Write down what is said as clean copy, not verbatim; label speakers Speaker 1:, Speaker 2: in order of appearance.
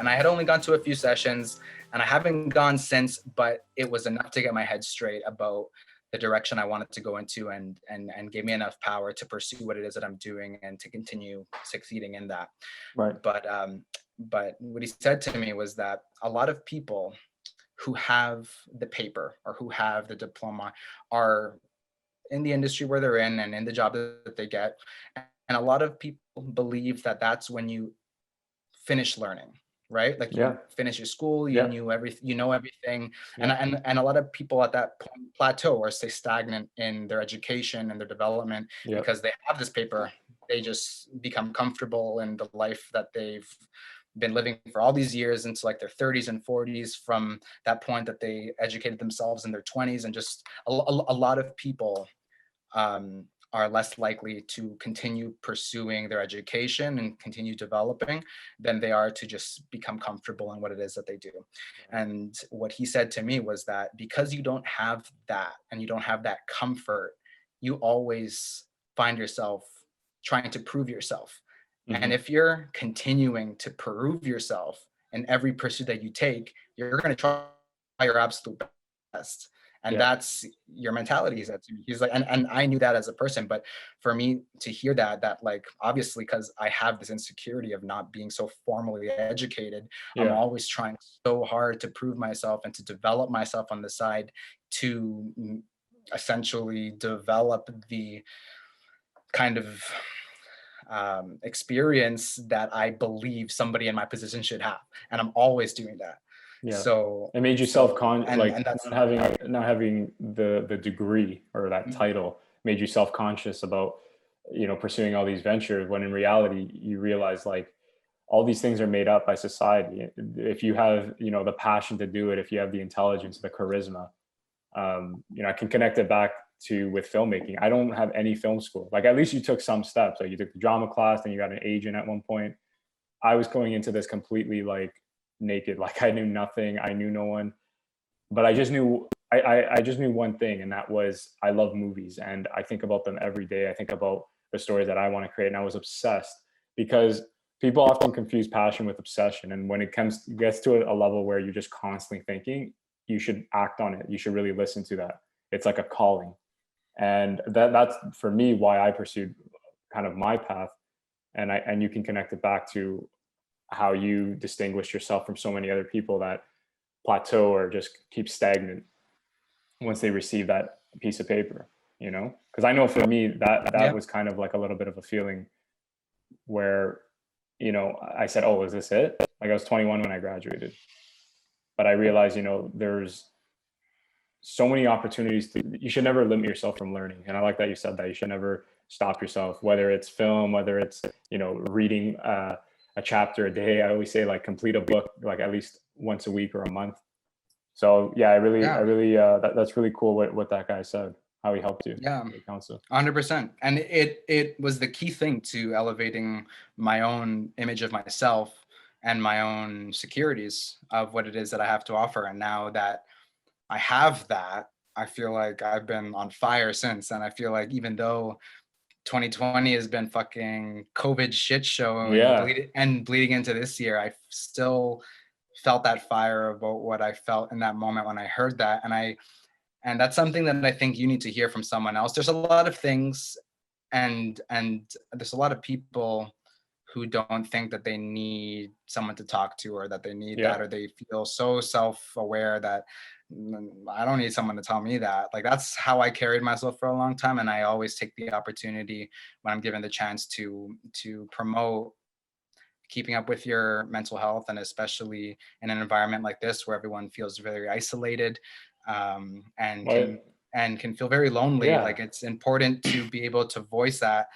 Speaker 1: And I had only gone to a few sessions, and I haven't gone since, but it was enough to get my head straight about the direction I wanted to go into, and gave me enough power to pursue what it is that I'm doing and to continue succeeding in that.
Speaker 2: Right.
Speaker 1: But what he said to me was that a lot of people who have the paper or who have the diploma are in the industry where they're in and in the job that they get. And a lot of people believe that that's when you finish learning, right? Like
Speaker 2: Yeah.
Speaker 1: you finish your school,
Speaker 2: Yeah.
Speaker 1: you know everything.
Speaker 2: Yeah.
Speaker 1: And a lot of people at that point plateau or stay stagnant in their education and their development
Speaker 2: Yeah.
Speaker 1: because they have this paper. They just become comfortable in the life that they've been living for all these years into like their 30s and 40s, from that point that they educated themselves in their 20s. And just a lot of people are less likely to continue pursuing their education and continue developing than they are to just become comfortable in what it is that they do. And what he said to me was that because you don't have that and you don't have that comfort, you always find yourself trying to prove yourself.
Speaker 2: Mm-hmm.
Speaker 1: And if you're continuing to prove yourself in every pursuit that you take, you're going to try your absolute best. And that's your mentality, he said to me. He's like, and I knew that as a person, but for me to hear that like, obviously, because I have this insecurity of not being so formally educated, I'm always trying so hard to prove myself and to develop myself on the side to essentially develop the kind of experience that I believe somebody in my position should have. And I'm always doing that.
Speaker 2: Yeah.
Speaker 1: So
Speaker 2: it made you self-conscious, like
Speaker 1: and that's
Speaker 2: not having the degree or that title made you self-conscious about, pursuing all these ventures, when in reality you realize like all these things are made up by society. If you have, the passion to do it, if you have the intelligence, the charisma, I can connect it back to with filmmaking. I don't have any film school. Like, at least you took some steps. Like, you took the drama class, then you got an agent at one point. I was going into this completely like naked. Like, I knew nothing. I knew no one, but I just knew, I just knew one thing. And that was, I love movies and I think about them every day. I think about the stories that I want to create. And I was obsessed, because people often confuse passion with obsession. And when it gets to a level where you're just constantly thinking, you should act on it. You should really listen to that. It's like a calling. And that's for me why I pursued kind of my path. And you can connect it back to how you distinguish yourself from so many other people that plateau or just keep stagnant once they receive that piece of paper, because I know for me that was kind of like a little bit of a feeling where, I said, oh, is this it? Like, I was 21 when I graduated, but I realized, there's so many opportunities. You should never limit yourself from learning. And I like that you said that. You should never stop yourself, whether it's film, whether it's, reading a chapter a day. I always say, like, complete a book, like at least once a week or a month. So yeah, I really, that's really cool what that guy said, how he helped you.
Speaker 1: Yeah, 100%. And it was the key thing to elevating my own image of myself and my own securities of what it is that I have to offer. And now that I have that, I feel like I've been on fire since. And I feel like even though 2020 has been fucking COVID shit show and bleeding into this year, I still felt that fire about what I felt in that moment when I heard that. And that's something that I think you need to hear from someone else. There's a lot of things and there's a lot of people who don't think that they need someone to talk to, or that they need that, or they feel so self-aware that I don't need someone to tell me that. Like, that's how I carried myself for a long time. And I always take the opportunity when I'm given the chance to promote keeping up with your mental health, and especially in an environment like this where everyone feels very isolated and can feel very lonely. Like, it's important to be able to voice that